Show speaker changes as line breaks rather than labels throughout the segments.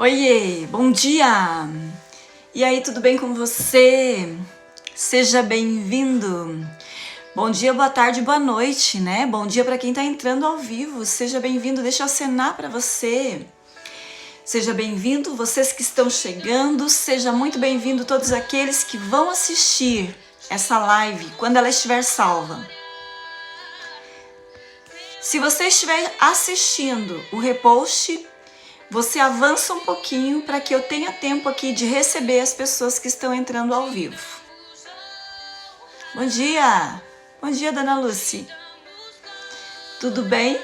Oiê, bom dia! E aí, tudo bem com você? Seja bem-vindo! Bom dia, boa tarde, boa noite, né? Bom dia para quem tá entrando ao vivo, seja bem-vindo, deixa eu acenar para você. Seja bem-vindo, vocês que estão chegando, seja muito bem-vindo todos aqueles que vão assistir essa live quando ela estiver salva. Se você estiver assistindo o repost, você avança um pouquinho para que eu tenha tempo aqui de receber as pessoas que estão entrando ao vivo. Bom dia! Bom dia, Dona Lucy. Tudo bem?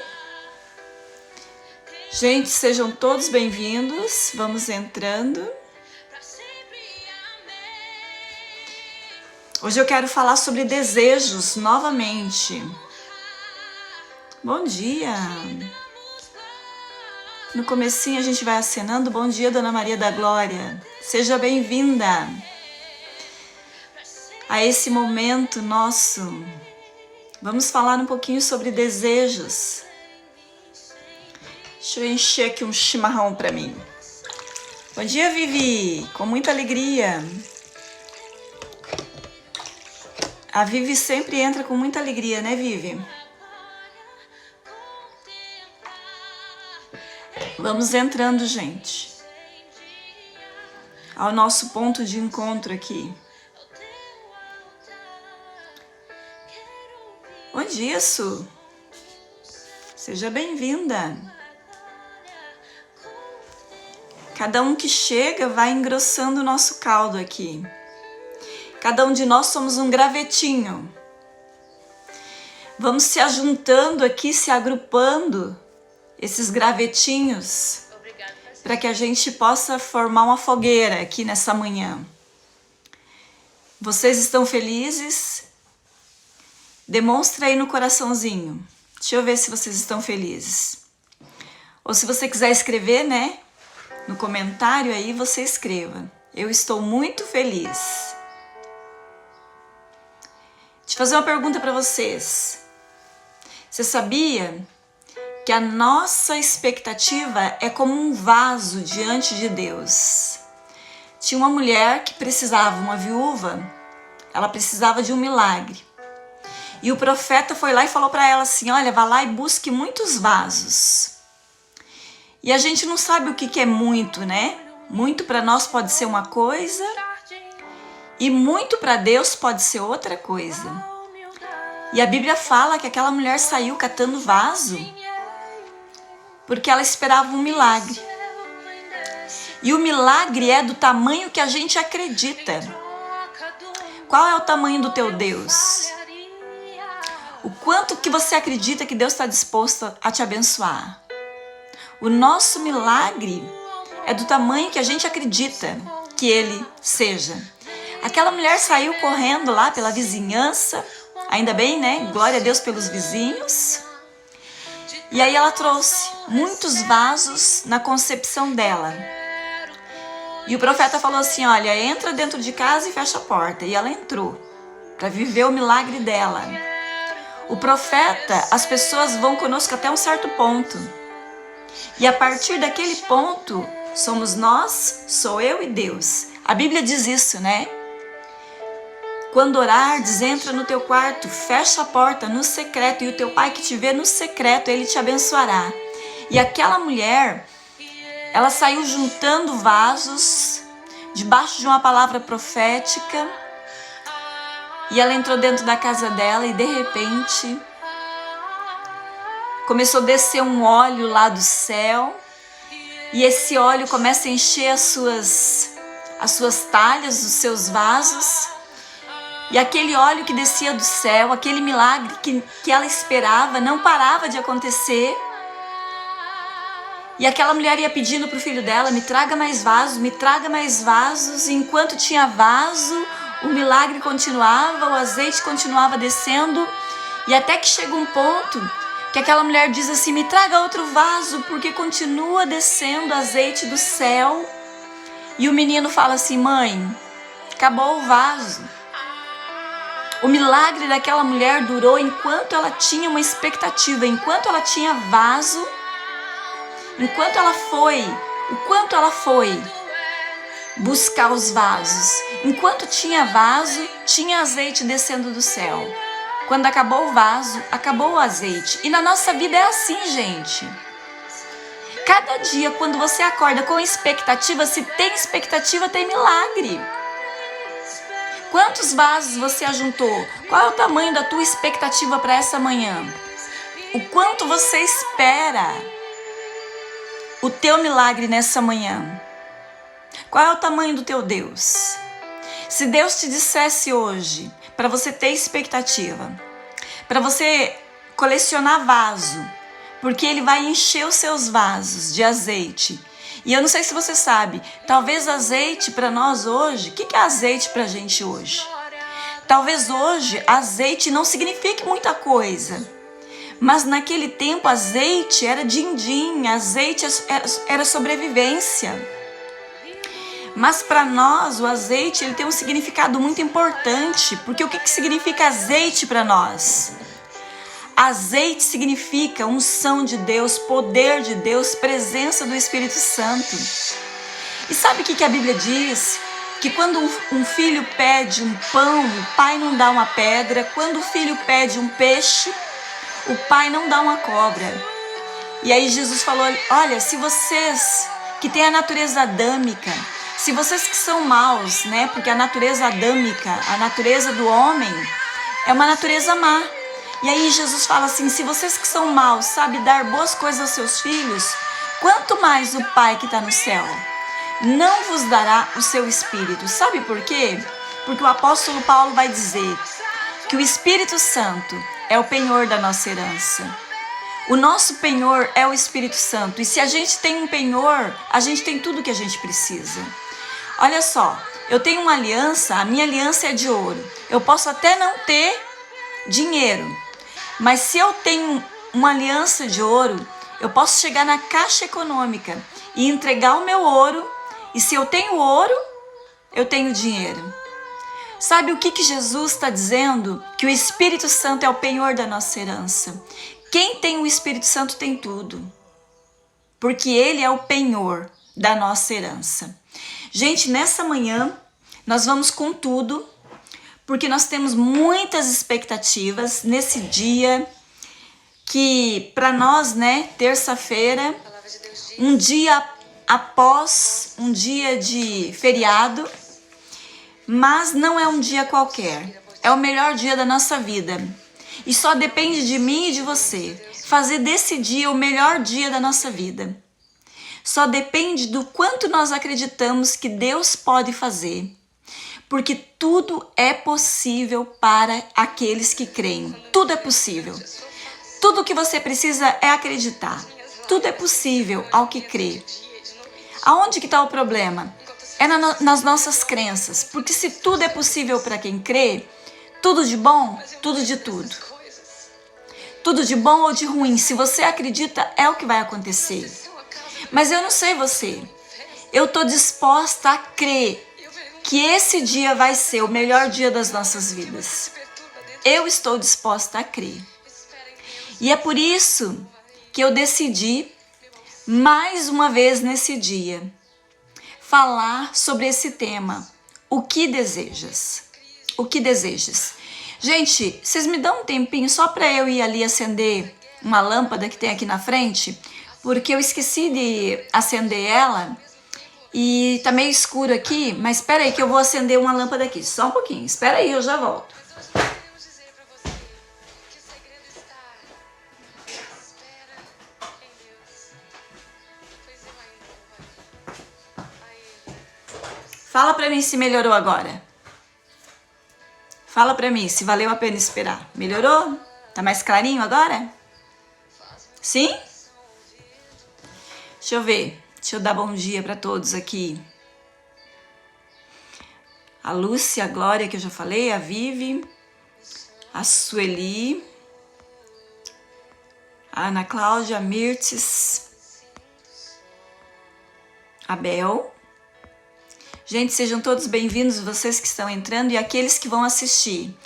Gente, sejam todos bem-vindos. Vamos entrando. Hoje eu quero falar sobre desejos novamente. Bom dia! No comecinho a gente vai acenando. Bom dia, Dona Maria da Glória. Seja bem-vinda a esse momento nosso. Vamos falar um pouquinho sobre desejos. Deixa eu encher aqui um chimarrão para mim. Bom dia, Vivi. Com muita alegria. A Vivi sempre entra com muita alegria, né, Vivi? Vamos entrando, gente, ao nosso ponto de encontro aqui. Bom dia, Su. Seja bem-vinda. Cada um que chega vai engrossando o nosso caldo aqui. Cada um de nós somos um gravetinho. Vamos se ajuntando aqui, se agrupando, esses gravetinhos, para que a gente possa formar uma fogueira aqui nessa manhã. Vocês estão felizes? Demonstra aí no coraçãozinho. Deixa eu ver se vocês estão felizes. Ou se você quiser escrever, né? No comentário aí você escreva. Eu estou muito feliz. Deixa eu fazer uma pergunta para vocês. Você sabia que a nossa expectativa é como um vaso diante de Deus? Tinha uma mulher que precisava, uma viúva, ela precisava de um milagre. E o profeta foi lá e falou para ela assim, olha, vá lá e busque muitos vasos. E a gente não sabe o que é muito, né? Muito para nós pode ser uma coisa e muito para Deus pode ser outra coisa. E a Bíblia fala que aquela mulher saiu catando vaso porque ela esperava um milagre. E o milagre é do tamanho que a gente acredita. Qual é o tamanho do teu Deus? O quanto que você acredita que Deus está disposto a te abençoar? O nosso milagre é do tamanho que a gente acredita que ele seja. Aquela mulher saiu correndo lá pela vizinhança, ainda bem, né? Glória a Deus pelos vizinhos. E aí ela trouxe muitos vasos na concepção dela. E o profeta falou assim, olha, entra dentro de casa e fecha a porta. E ela entrou para viver o milagre dela. O profeta, as pessoas vão conosco até um certo ponto. E a partir daquele ponto, somos nós, sou eu e Deus. A Bíblia diz isso, né? Quando orardes, entra no teu quarto, fecha a porta no secreto, e o teu pai que te vê no secreto, ele te abençoará. E aquela mulher, ela saiu juntando vasos, debaixo de uma palavra profética, e ela entrou dentro da casa dela e de repente começou a descer um óleo lá do céu, e esse óleo começa a encher as suas talhas, os seus vasos. E aquele óleo que descia do céu, aquele milagre que ela esperava, não parava de acontecer. E aquela mulher ia pedindo para o filho dela, me traga mais vasos, me traga mais vasos. E enquanto tinha vaso, o milagre continuava, o azeite continuava descendo. E até que chega um ponto que aquela mulher diz assim, me traga outro vaso, porque continua descendo azeite do céu. E o menino fala assim, mãe, acabou o vaso. O milagre daquela mulher durou enquanto ela tinha uma expectativa, enquanto ela tinha vaso, enquanto ela foi O quanto ela foi buscar os vasos. Enquanto tinha vaso, tinha azeite descendo do céu. Quando acabou o vaso, acabou o azeite. E na nossa vida é assim, gente. Cada dia, quando você acorda com expectativa, se tem expectativa, tem milagre. Quantos vasos você ajuntou? Qual é o tamanho da tua expectativa para essa manhã? O quanto você espera o teu milagre nessa manhã? Qual é o tamanho do teu Deus? Se Deus te dissesse hoje, para você ter expectativa, para você colecionar vaso, porque Ele vai encher os seus vasos de azeite. E eu não sei se você sabe, talvez azeite para nós hoje, o que é azeite para a gente hoje? Talvez hoje azeite não signifique muita coisa, mas naquele tempo azeite era din-din, azeite era sobrevivência. Mas para nós o azeite ele tem um significado muito importante, porque o que significa azeite para nós? Azeite significa unção de Deus, poder de Deus, presença do Espírito Santo. E sabe o que a Bíblia diz? Que quando um filho pede um pão, o pai não dá uma pedra. Quando o filho pede um peixe, o pai não dá uma cobra. E aí Jesus falou, olha, se vocês que têm a natureza adâmica, se vocês que são maus, né? Porque a natureza adâmica, a natureza do homem, é uma natureza má. E aí Jesus fala assim, se vocês que são maus sabem dar boas coisas aos seus filhos, quanto mais o Pai que está no céu não vos dará o seu Espírito. Sabe por quê? Porque o apóstolo Paulo vai dizer que o Espírito Santo é o penhor da nossa herança. O nosso penhor é o Espírito Santo. E se a gente tem um penhor, a gente tem tudo que a gente precisa. Olha só, eu tenho uma aliança, a minha aliança é de ouro. Eu posso até não ter dinheiro, mas se eu tenho uma aliança de ouro, eu posso chegar na Caixa Econômica e entregar o meu ouro. E se eu tenho ouro, eu tenho dinheiro. Sabe o que Jesus está dizendo? Que o Espírito Santo é o penhor da nossa herança. Quem tem o Espírito Santo tem tudo, porque Ele é o penhor da nossa herança. Gente, nessa manhã, nós vamos com tudo, porque nós temos muitas expectativas nesse dia, que para nós, né, terça-feira, um dia após um dia de feriado, mas não é um dia qualquer, é o melhor dia da nossa vida. E só depende de mim e de você fazer desse dia o melhor dia da nossa vida. Só depende do quanto nós acreditamos que Deus pode fazer. Porque tudo é possível para aqueles que creem. Tudo é possível. Tudo o que você precisa é acreditar. Tudo é possível ao que crê. Aonde que está o problema? É nas nossas crenças. Porque se tudo é possível para quem crê, tudo de bom, tudo de tudo. Tudo de bom ou de ruim, se você acredita, é o que vai acontecer. Mas eu não sei você. Eu estou disposta a crer que esse dia vai ser o melhor dia das nossas vidas. Eu estou disposta a crer. E é por isso que eu decidi, mais uma vez nesse dia, falar sobre esse tema. O que desejas? O que desejas? Gente, vocês me dão um tempinho só para eu ir ali acender uma lâmpada que tem aqui na frente? Porque eu esqueci de acender ela. E tá meio escuro aqui, mas espera aí que eu vou acender uma lâmpada aqui. Só um pouquinho, espera aí, eu já volto. Fala pra mim se melhorou agora. Fala pra mim se valeu a pena esperar. Melhorou? Tá mais clarinho agora? Sim? Deixa eu ver. Deixa eu dar bom dia para todos aqui. A Lúcia, a Glória, que eu já falei, a Vivi, a Sueli, a Ana Cláudia, a Mirtes, a Bel. Gente, sejam todos bem-vindos, vocês que estão entrando e aqueles que vão assistir.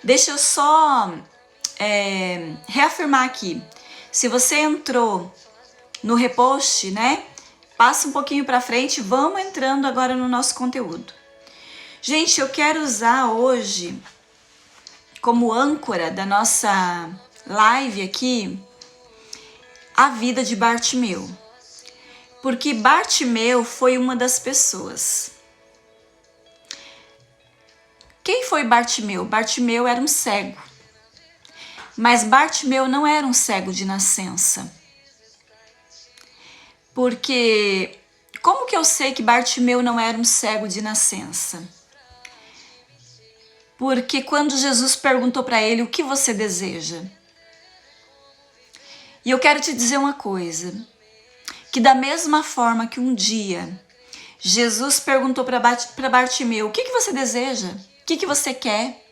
Deixa eu só reafirmar aqui. Se você entrou no repost, né? passa um pouquinho para frente, vamos entrando agora no nosso conteúdo. Gente, eu quero usar hoje como âncora da nossa live aqui a vida de Bartimeu. Porque Bartimeu foi uma das pessoas. Quem foi Bartimeu? Bartimeu era um cego. Mas Bartimeu não era um cego de nascença. Porque como que eu sei que Bartimeu não era um cego de nascença? Porque quando Jesus perguntou para ele, o que você deseja? E eu quero te dizer uma coisa, que da mesma forma que um dia Jesus perguntou para Bartimeu, o que você deseja? O que você quer?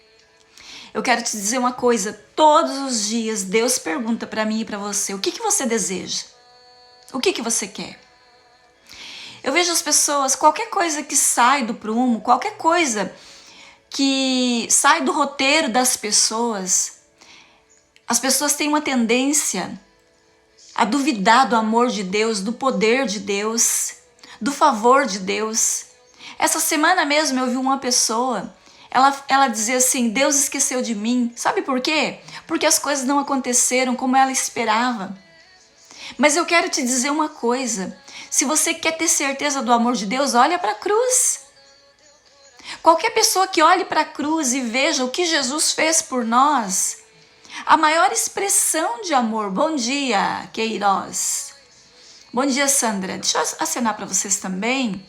Eu quero te dizer uma coisa, todos os dias Deus pergunta para mim e para você, o que você deseja? O que você quer? Eu vejo as pessoas, qualquer coisa que sai do prumo, qualquer coisa que sai do roteiro das pessoas, as pessoas têm uma tendência a duvidar do amor de Deus, do poder de Deus, do favor de Deus. Essa semana mesmo eu vi uma pessoa, ela dizia assim, Deus esqueceu de mim. Sabe por quê? Porque as coisas não aconteceram como ela esperava. Mas eu quero te dizer uma coisa, se você quer ter certeza do amor de Deus, olha para a cruz. Qualquer pessoa que olhe para a cruz e veja o que Jesus fez por nós, a maior expressão de amor. Bom dia, Queiroz. Bom dia, Sandra. Deixa eu acenar para vocês também.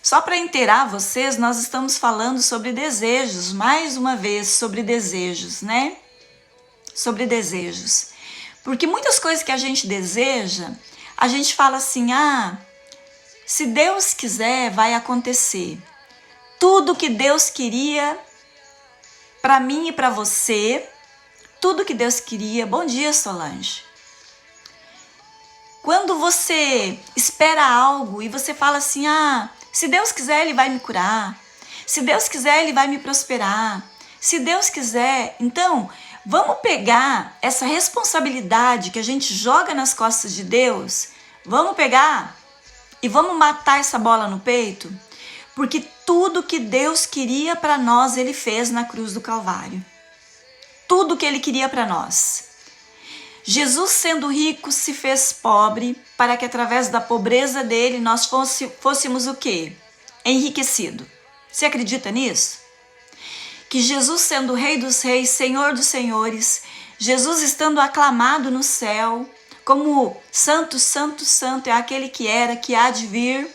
Só para inteirar vocês, nós estamos falando sobre desejos, mais uma vez sobre desejos, né? Sobre desejos. Porque muitas coisas que a gente deseja, a gente fala assim, se Deus quiser, vai acontecer. Tudo que Deus queria para mim e para você, tudo que Deus queria. Bom dia, Solange. Quando você espera algo e você fala assim, se Deus quiser, Ele vai me curar. Se Deus quiser, Ele vai me prosperar. Se Deus quiser, então, vamos pegar essa responsabilidade que a gente joga nas costas de Deus, vamos pegar e vamos matar essa bola no peito, porque tudo que Deus queria para nós, Ele fez na cruz do Calvário. Tudo que Ele queria para nós. Jesus, sendo rico, se fez pobre para que através da pobreza dele nós fôssemos o quê? Enriquecido. Você acredita nisso? Que Jesus, sendo Rei dos Reis, Senhor dos Senhores, Jesus estando aclamado no céu, como Santo, Santo, Santo é aquele que era, que há de vir,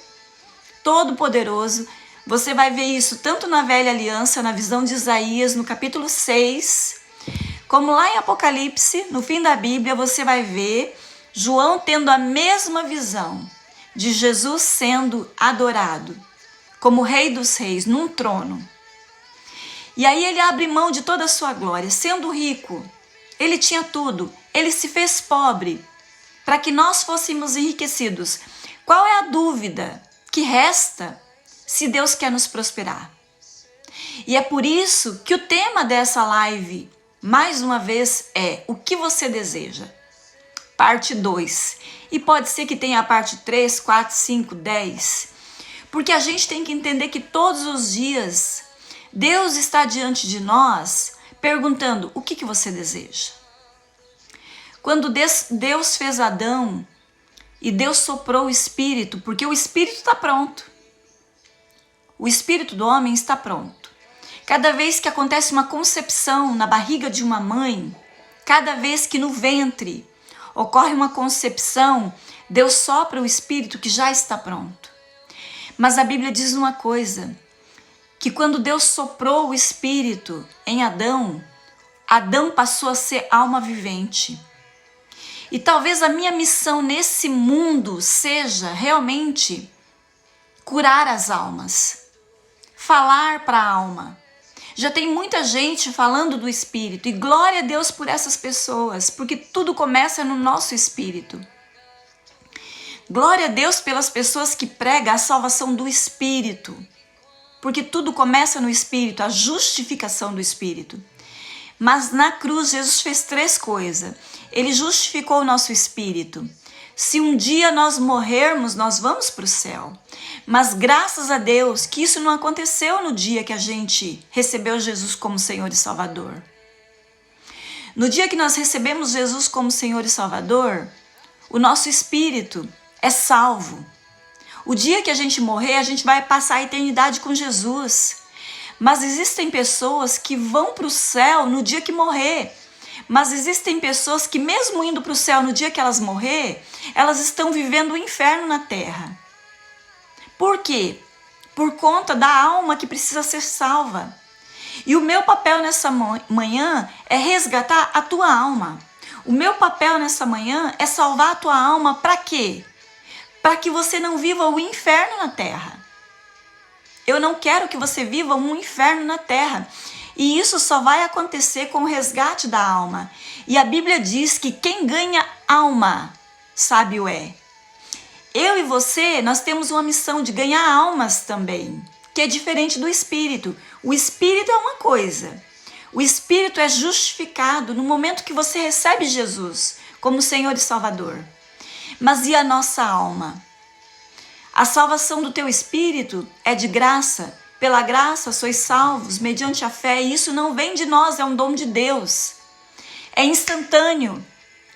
Todo-Poderoso. Você vai ver isso tanto na Velha Aliança, na visão de Isaías, no capítulo 6, como lá em Apocalipse, no fim da Bíblia, você vai ver João tendo a mesma visão de Jesus sendo adorado como Rei dos Reis, num trono. E aí ele abre mão de toda a sua glória, sendo rico. Ele tinha tudo, ele se fez pobre para que nós fôssemos enriquecidos. Qual é a dúvida que resta se Deus quer nos prosperar? E é por isso que o tema dessa live, mais uma vez, é o que você deseja? Parte 2. E pode ser que tenha a parte 3, 4, 5, 10. Porque a gente tem que entender que todos os dias Deus está diante de nós perguntando o que você deseja. Quando Deus fez Adão e Deus soprou o Espírito, porque o Espírito está pronto. O Espírito do homem está pronto. Cada vez que acontece uma concepção na barriga de uma mãe, cada vez que no ventre ocorre uma concepção, Deus sopra o Espírito que já está pronto. Mas a Bíblia diz uma coisa, que quando Deus soprou o Espírito em Adão, Adão passou a ser alma vivente. E talvez a minha missão nesse mundo seja realmente curar as almas, falar para a alma. Já tem muita gente falando do Espírito e glória a Deus por essas pessoas, porque tudo começa no nosso espírito. Glória a Deus pelas pessoas que pregam a salvação do Espírito, porque tudo começa no Espírito, a justificação do Espírito. Mas na cruz Jesus fez 3 coisas. Ele justificou o nosso espírito, Se um dia nós morrermos, nós vamos para o céu. Mas graças a Deus que isso não aconteceu no dia que a gente recebeu Jesus como Senhor e Salvador. No dia que nós recebemos Jesus como Senhor e Salvador, o nosso espírito é salvo. O dia que a gente morrer, a gente vai passar a eternidade com Jesus. Mas existem pessoas que vão para o céu no dia que morrer. Mas existem pessoas que mesmo indo para o céu no dia que elas morrer, elas estão vivendo o inferno na terra. Por quê? Por conta da alma que precisa ser salva. E o meu papel nessa manhã é resgatar a tua alma. O meu papel nessa manhã é salvar a tua alma para quê? Para que você não viva o inferno na terra. Eu não quero que você viva um inferno na terra. E isso só vai acontecer com o resgate da alma. E a Bíblia diz que quem ganha alma, sábio é. Eu e você, nós temos uma missão de ganhar almas também, que é diferente do espírito. O espírito é uma coisa. O espírito é justificado no momento que você recebe Jesus como Senhor e Salvador. Mas e a nossa alma? A salvação do teu espírito é de graça. Pela graça sois salvos mediante a fé, e isso não vem de nós, é um dom de Deus. É instantâneo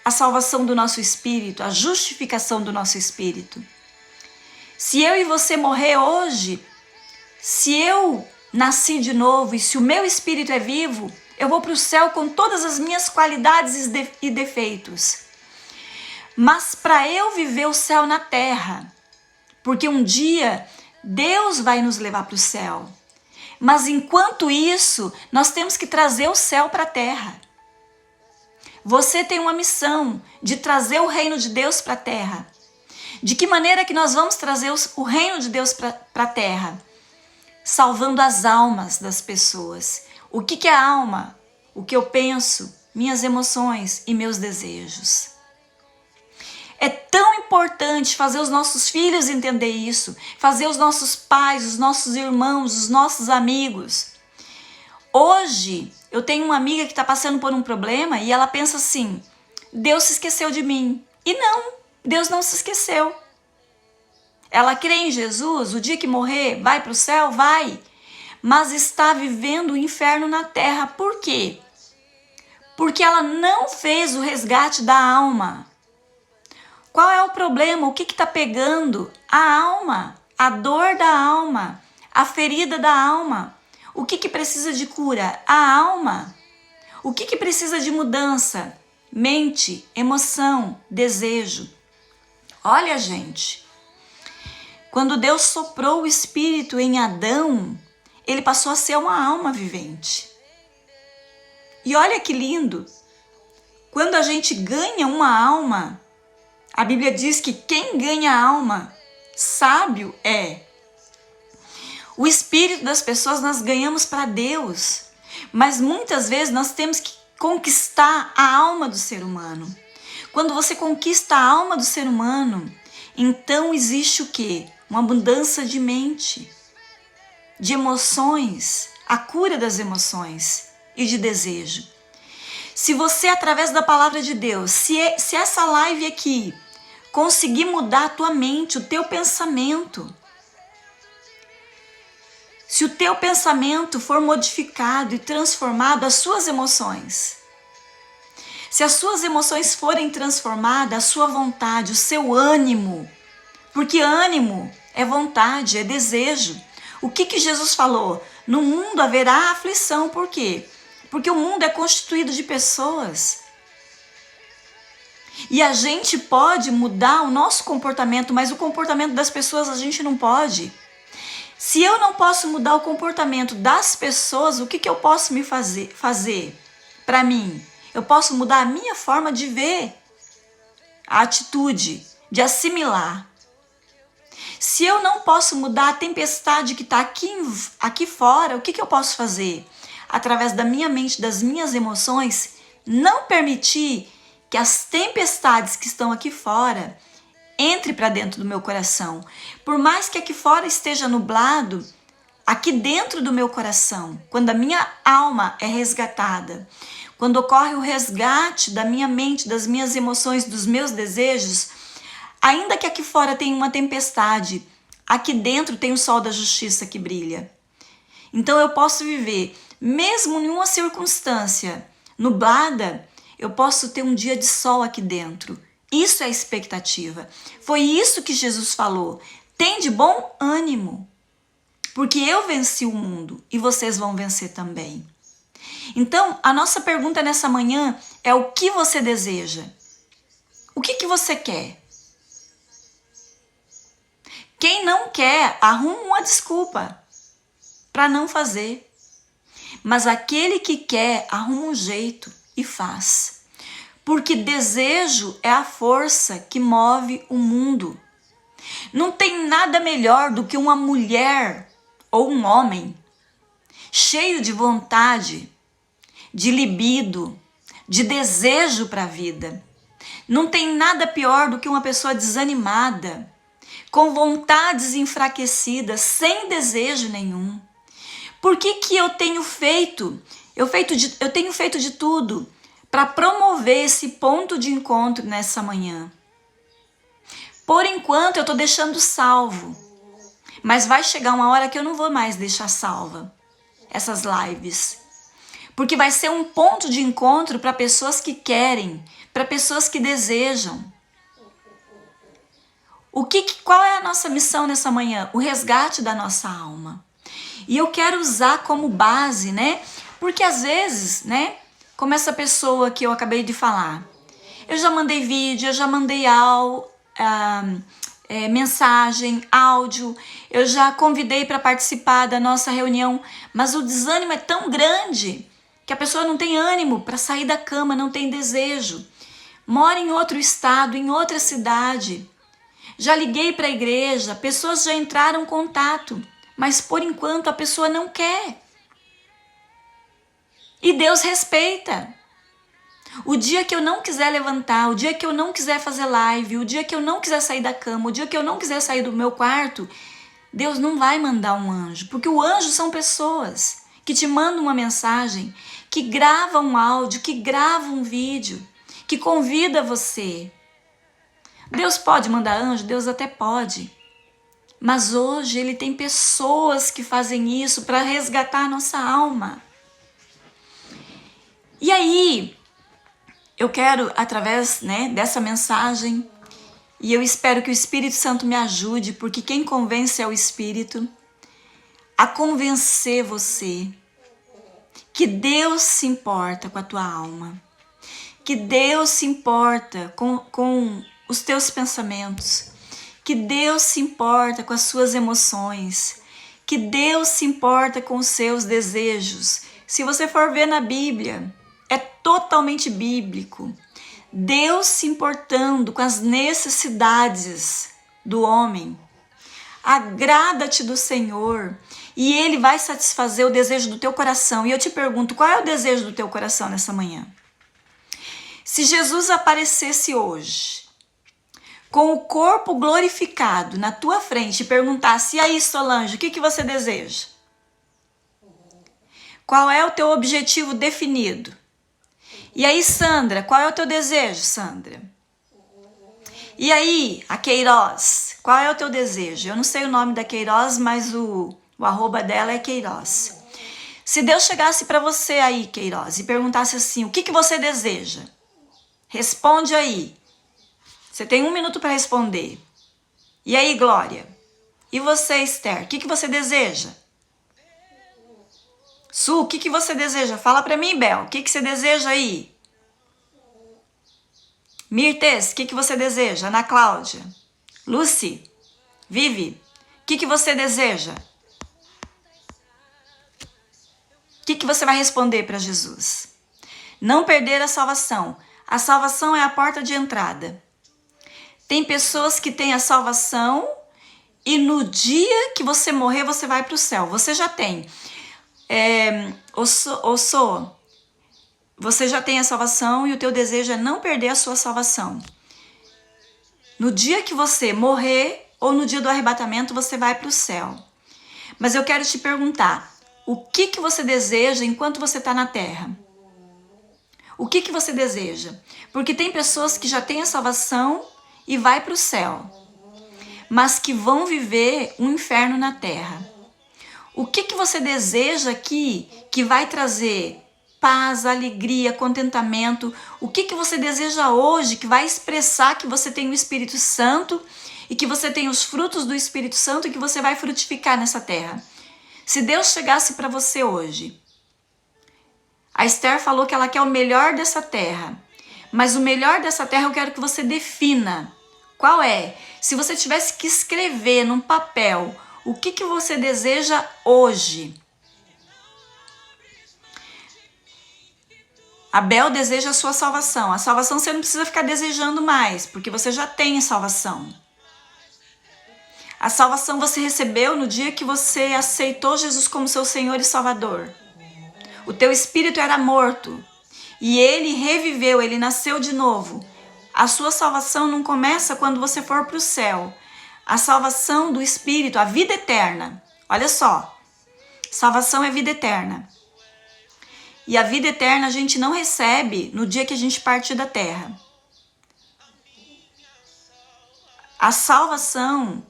a salvação do nosso espírito, a justificação do nosso espírito. Se eu e você morrer hoje, se eu nasci de novo e se o meu espírito é vivo, eu vou para o céu com todas as minhas qualidades e defeitos. Mas para eu viver o céu na terra, porque um dia Deus vai nos levar para o céu. Mas enquanto isso, nós temos que trazer o céu para a terra. Você tem uma missão de trazer o reino de Deus para a terra. De que maneira que nós vamos trazer o reino de Deus para a terra? Salvando as almas das pessoas. O que é a alma? O que eu penso, minhas emoções e meus desejos. É tão importante fazer os nossos filhos entender isso, fazer os nossos pais, os nossos irmãos, os nossos amigos. Hoje, eu tenho uma amiga que está passando por um problema e ela pensa assim, Deus se esqueceu de mim. E não, Deus não se esqueceu. Ela crê em Jesus, o dia que morrer, vai para o céu? Vai. Mas está vivendo o inferno na terra. Por quê? Porque ela não fez o resgate da alma. Qual é o problema? O que está pegando? A alma, a dor da alma, a ferida da alma. O que precisa de cura? A alma. O que precisa de mudança? Mente, emoção, desejo. Olha, gente, quando Deus soprou o Espírito em Adão, ele passou a ser uma alma vivente. E olha que lindo, quando a gente ganha uma alma, a Bíblia diz que quem ganha alma, sábio é. O espírito das pessoas nós ganhamos para Deus, mas muitas vezes nós temos que conquistar a alma do ser humano. Quando você conquista a alma do ser humano, então existe o quê? Uma mudança de mente, de emoções, a cura das emoções e de desejo. Se você, através da palavra de Deus, se essa live aqui conseguir mudar a tua mente, o teu pensamento, se o teu pensamento for modificado e transformado, as suas emoções, se as suas emoções forem transformadas, a sua vontade, o seu ânimo, porque ânimo é vontade, é desejo. O que Jesus falou? No mundo haverá aflição, por quê? Porque o mundo é constituído de pessoas. E a gente pode mudar o nosso comportamento, mas o comportamento das pessoas a gente não pode. Se eu não posso mudar o comportamento das pessoas, o que eu posso me fazer para mim? Eu posso mudar a minha forma de ver, a atitude, de assimilar. Se eu não posso mudar a tempestade que está aqui fora, o que eu posso fazer? Através da minha mente, das minhas emoções, não permitir que as tempestades que estão aqui fora entre para dentro do meu coração. Por mais que aqui fora esteja nublado, aqui dentro do meu coração, quando a minha alma é resgatada, quando ocorre o resgate da minha mente, das minhas emoções, dos meus desejos, Ainda que aqui fora tenha uma tempestade, aqui dentro tem o sol da justiça que brilha. Então eu posso viver, mesmo em uma circunstância nublada, eu posso ter um dia de sol aqui dentro. Isso é expectativa. Foi isso que Jesus falou. Tem de bom ânimo, porque eu venci o mundo e vocês vão vencer também. Então, a nossa pergunta nessa manhã é: o que você deseja? O que você quer? Quem não quer, arruma uma desculpa para não fazer. Mas aquele que quer, arruma um jeito e faz. Porque desejo é a força que move o mundo. Não tem nada melhor do que uma mulher ou um homem cheio de vontade, de libido, de desejo para a vida. Não tem nada pior do que uma pessoa desanimada, com vontades enfraquecidas, sem desejo nenhum. Por que eu tenho feito? Eu tenho feito de tudo para promover esse ponto de encontro nessa manhã. Por enquanto eu estou deixando salvo, mas vai chegar uma hora que eu não vou mais deixar salva essas lives, porque vai ser um ponto de encontro para pessoas que querem, para pessoas que desejam. Qual é a nossa missão nessa manhã? O resgate da nossa alma. E eu quero usar como base, né? Porque às vezes, né? Como essa pessoa que eu acabei de falar, eu já mandei vídeo, eu já mandei mensagem, áudio, eu já convidei para participar da nossa reunião, mas o desânimo é tão grande que a pessoa não tem ânimo para sair da cama, não tem desejo. Mora em outro estado, em outra cidade. Já liguei para a igreja, pessoas já entraram em contato, mas por enquanto a pessoa não quer. E Deus respeita. O dia que eu não quiser levantar, o dia que eu não quiser fazer live, o dia que eu não quiser sair da cama, o dia que eu não quiser sair do meu quarto, Deus não vai mandar um anjo, porque o anjo são pessoas que te mandam uma mensagem, que gravam um áudio, que gravam um vídeo, que convida você. Deus pode mandar anjo? Deus até pode. Mas hoje Ele tem pessoas que fazem isso para resgatar a nossa alma. E aí, eu quero, através, né, dessa mensagem, e eu espero que o Espírito Santo me ajude, porque quem convence é o Espírito, a convencer você que Deus se importa com a tua alma, que Deus se importa com os teus pensamentos, que Deus se importa com as suas emoções, que Deus se importa com os seus desejos. Se você for ver na Bíblia, é totalmente bíblico. Deus se importando com as necessidades do homem. Agrada-te do Senhor e Ele vai satisfazer o desejo do teu coração. E eu te pergunto, qual é o desejo do teu coração nessa manhã? Se Jesus aparecesse hoje, com o corpo glorificado na tua frente e perguntasse: e aí, Solange, o que você deseja? Qual é o teu objetivo definido? E aí, Sandra, qual é o teu desejo, Sandra? E aí, a Queiroz, qual é o teu desejo? Eu não sei o nome da Queiroz, mas o arroba dela é Queiroz. Se Deus chegasse para você aí, Queiroz, e perguntasse assim: o que você deseja? Responde aí. Você tem 1 minuto para responder. E aí, Glória? E você, Esther? O que você deseja? Su, o que você deseja? Fala para mim, Bel. O que você deseja aí? Mirtes, o que você deseja? Ana Cláudia? Lucy? Vivi? O que você deseja? O que você vai responder para Jesus? Não perder a salvação. A salvação é a porta de entrada. Tem pessoas que têm a salvação e no dia que você morrer, você vai para o céu. Você já tem. Você já tem a salvação e o teu desejo é não perder a sua salvação. No dia que você morrer ou no dia do arrebatamento, você vai para o céu. Mas eu quero te perguntar, o que você deseja enquanto você está na terra? O que você deseja? Porque tem pessoas que já têm a salvação e vai para o céu, mas que vão viver um inferno na terra. O que você deseja aqui que vai trazer paz, alegria, contentamento? O que você deseja hoje que vai expressar que você tem o Espírito Santo e que você tem os frutos do Espírito Santo e que você vai frutificar nessa terra? Se Deus chegasse para você hoje, a Esther falou que ela quer o melhor dessa terra, mas o melhor dessa terra eu quero que você defina. Qual é? Se você tivesse que escrever num papel o que você deseja hoje. Abel deseja a sua salvação. A salvação você não precisa ficar desejando mais, porque você já tem a salvação. A salvação você recebeu no dia que você aceitou Jesus como seu Senhor e Salvador. O teu espírito era morto e ele reviveu, ele nasceu de novo. A sua salvação não começa quando você for para o céu. A salvação do espírito, a vida eterna. Olha só, salvação é vida eterna. E a vida eterna a gente não recebe no dia que a gente partir da terra. A salvação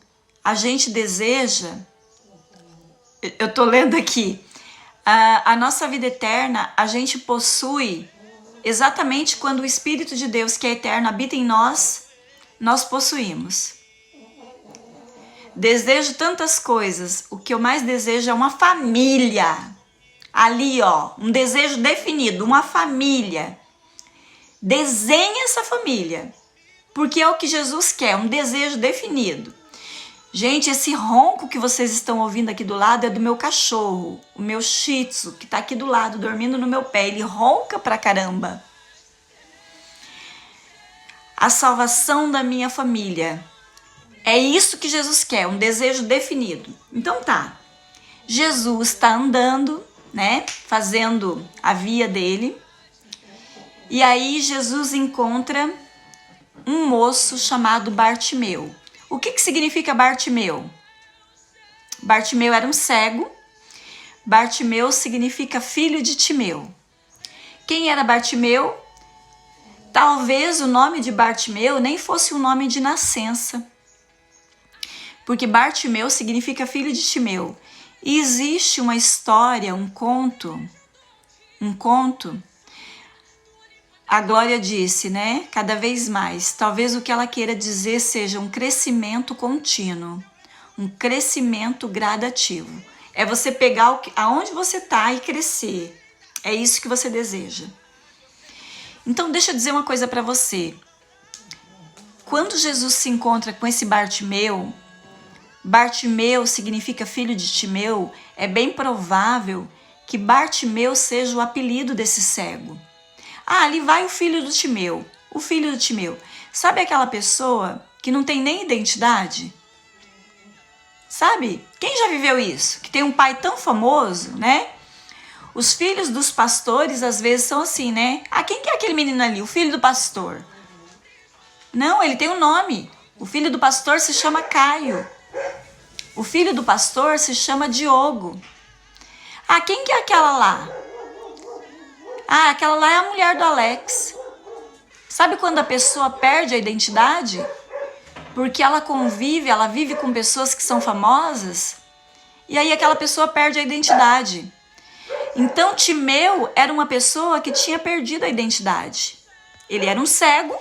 a gente deseja, eu estou lendo aqui, a nossa vida eterna a gente possui exatamente quando o Espírito de Deus, que é eterno, habita em nós, nós possuímos. Desejo tantas coisas, o que eu mais desejo é uma família. Ali, ó, um desejo definido, uma família. Desenhe essa família, porque é o que Jesus quer, um desejo definido. Gente, esse ronco que vocês estão ouvindo aqui do lado é do meu cachorro, o meu Shih Tzu, que tá aqui do lado, dormindo no meu pé. Ele ronca pra caramba. A salvação da minha família. É isso que Jesus quer, um desejo definido. Então tá, Jesus está andando, né, fazendo a via dele. E aí Jesus encontra um moço chamado Bartimeu. O que significa Bartimeu? Bartimeu era um cego. Bartimeu significa filho de Timeu. Quem era Bartimeu? Talvez o nome de Bartimeu nem fosse um nome de nascença. Porque Bartimeu significa filho de Timeu. E existe uma história, um conto. A Glória disse, né? Cada vez mais. Talvez o que ela queira dizer seja um crescimento contínuo. Um crescimento gradativo. É você pegar aonde você está e crescer. É isso que você deseja. Então deixa eu dizer uma coisa para você. Quando Jesus se encontra com esse Bartimeu, Bartimeu significa filho de Timeu, é bem provável que Bartimeu seja o apelido desse cego. Ah, ali vai o filho do Timeu. O filho do Timeu. Sabe aquela pessoa que não tem nem identidade? Sabe? Quem já viveu isso? Que tem um pai tão famoso, né? Os filhos dos pastores às vezes são assim, né? Ah, quem que é aquele menino ali? O filho do pastor. Não, ele tem um nome. O filho do pastor se chama Caio. O filho do pastor se chama Diogo. Ah, quem que é aquela lá? Ah, aquela lá é a mulher do Alex. Sabe quando a pessoa perde a identidade? Porque ela vive com pessoas que são famosas, e aí aquela pessoa perde a identidade. Então Timeu era uma pessoa que tinha perdido a identidade. Ele era um cego,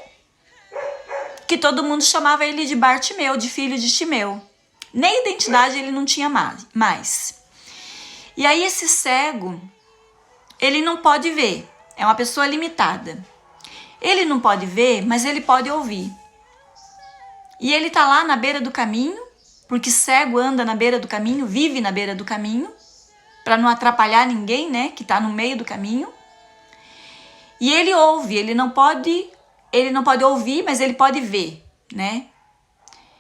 que todo mundo chamava ele de Bartimeu, de filho de Timeu. Nem identidade ele não tinha mais. E aí esse cego, ele não pode ver, é uma pessoa limitada. Ele não pode ver, mas ele pode ouvir. E ele tá lá na beira do caminho, porque cego anda na beira do caminho, vive na beira do caminho, para não atrapalhar ninguém, né, que tá no meio do caminho. E ele ouve, ele não pode ouvir, mas ele pode ver, né?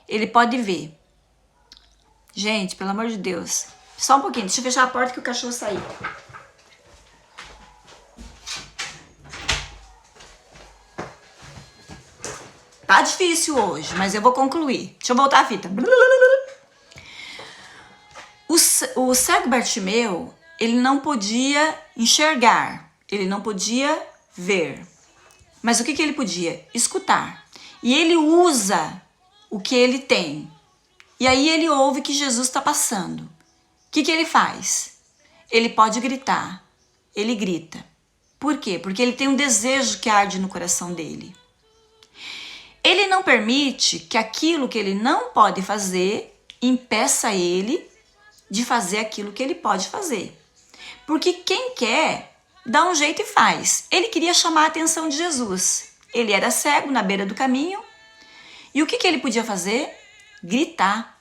Ele pode ver. Gente, pelo amor de Deus. Só um pouquinho, deixa eu fechar a porta que o cachorro saiu. Tá difícil hoje, mas eu vou concluir. Deixa eu voltar a fita. O cego Bartimeu, ele não podia enxergar, ele não podia ver. Mas o que ele podia? Escutar. e ele usa o que ele tem. E aí ele ouve que Jesus está passando. O que ele faz? Ele pode gritar. Ele grita. Por quê? Porque ele tem um desejo que arde no coração dele. Ele não permite que aquilo que ele não pode fazer impeça ele de fazer aquilo que ele pode fazer. Porque quem quer, dá um jeito e faz. Ele queria chamar a atenção de Jesus. Ele era cego na beira do caminho. E o que ele podia fazer? Gritar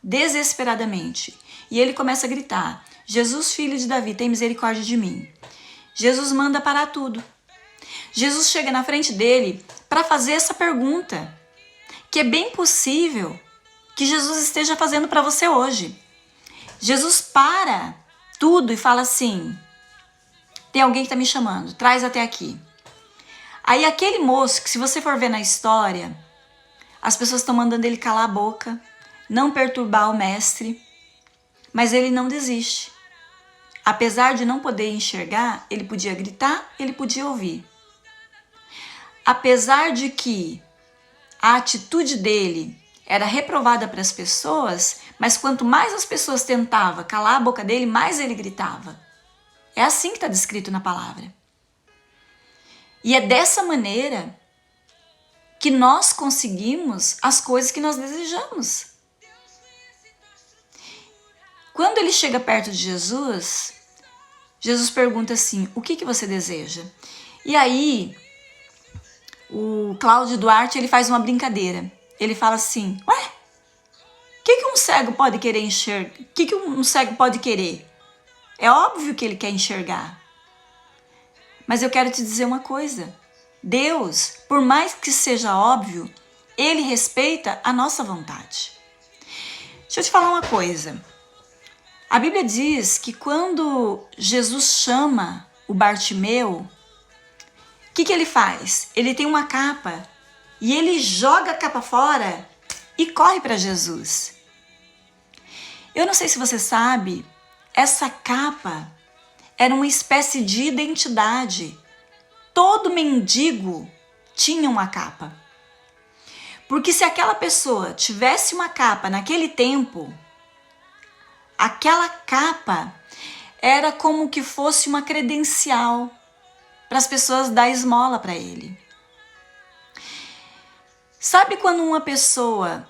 desesperadamente. E ele começa a gritar: Jesus, filho de Davi, tem misericórdia de mim. Jesus manda parar tudo. Jesus chega na frente dele para fazer essa pergunta, que é bem possível que Jesus esteja fazendo para você hoje. Jesus para tudo e fala assim: tem alguém que está me chamando, traz até aqui. Aí aquele moço, que se você for ver na história, as pessoas estão mandando ele calar a boca, não perturbar o mestre, mas ele não desiste. Apesar de não poder enxergar, ele podia gritar, ele podia ouvir. Apesar de que a atitude dele era reprovada para as pessoas, mas quanto mais as pessoas tentavam calar a boca dele, mais ele gritava. É assim que está descrito na palavra. E é dessa maneira que nós conseguimos as coisas que nós desejamos. Quando ele chega perto de Jesus, Jesus pergunta assim: o que você deseja? E aí, o Cláudio Duarte, ele faz uma brincadeira. Ele fala assim: ué, o que um cego pode querer enxergar? O que um cego pode querer? É óbvio que ele quer enxergar. Mas eu quero te dizer uma coisa. Deus, por mais que seja óbvio, ele respeita a nossa vontade. Deixa eu te falar uma coisa. A Bíblia diz que quando Jesus chama o Bartimeu, o que ele faz? Ele tem uma capa e ele joga a capa fora e corre para Jesus. Eu não sei se você sabe, essa capa era uma espécie de identidade. Todo mendigo tinha uma capa. Porque se aquela pessoa tivesse uma capa naquele tempo, aquela capa era como que fosse uma credencial para as pessoas dar esmola para ele. Sabe quando uma pessoa,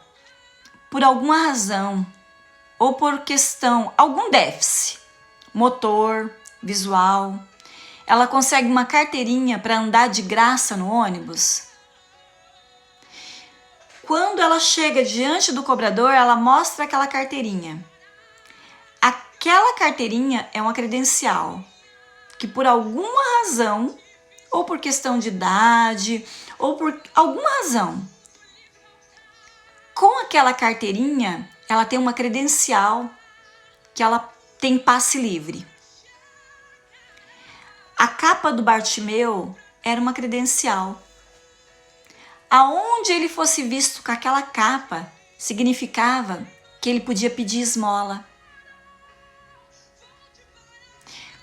por alguma razão, ou por questão, algum déficit, motor, visual, ela consegue uma carteirinha para andar de graça no ônibus? Quando ela chega diante do cobrador, ela mostra aquela carteirinha. Aquela carteirinha é uma credencial que por alguma razão, ou por questão de idade, ou por alguma razão, com aquela carteirinha, ela tem uma credencial que ela tem passe livre. A capa do Bartimeu era uma credencial. Aonde ele fosse visto com aquela capa, significava que ele podia pedir esmola.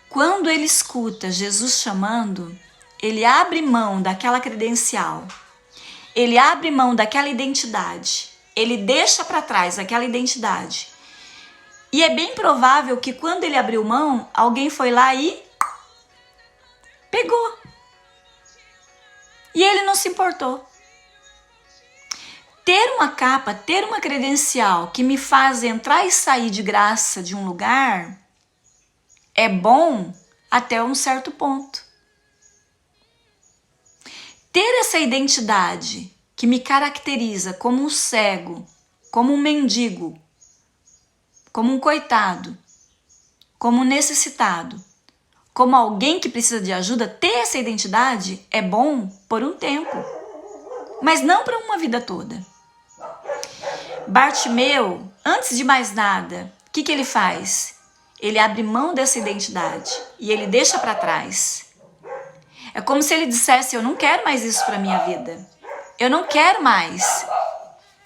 Quando ele escuta Jesus chamando, ele abre mão daquela credencial, ele abre mão daquela identidade, ele deixa para trás aquela identidade. E é bem provável que quando ele abriu mão, alguém foi lá e pegou. E ele não se importou. Ter uma capa, ter uma credencial que me faz entrar e sair de graça de um lugar é bom até um certo ponto. Ter essa identidade que me caracteriza como um cego, como um mendigo, como um coitado, como um necessitado, como alguém que precisa de ajuda, ter essa identidade é bom por um tempo, mas não para uma vida toda. Bartimeu, antes de mais nada, o que ele faz? Ele abre mão dessa identidade e ele deixa para trás. É como se ele dissesse: eu não quero mais isso para minha vida. Eu não quero mais.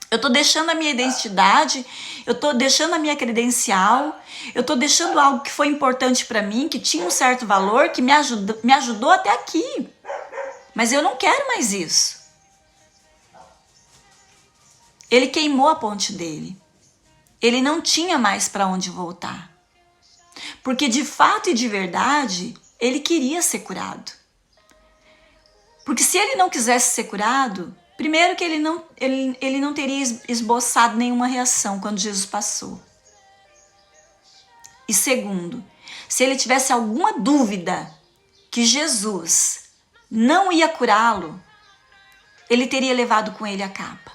Eu tô deixando a minha identidade, eu tô deixando a minha credencial, eu tô deixando algo que foi importante para mim, que tinha um certo valor, que me ajudou até aqui. Mas eu não quero mais isso. Ele queimou a ponte dele. Ele não tinha mais para onde voltar. Porque de fato e de verdade, ele queria ser curado. Porque se ele não quisesse ser curado, primeiro que ele não teria esboçado nenhuma reação quando Jesus passou. E segundo, se ele tivesse alguma dúvida que Jesus não ia curá-lo, ele teria levado com ele a capa.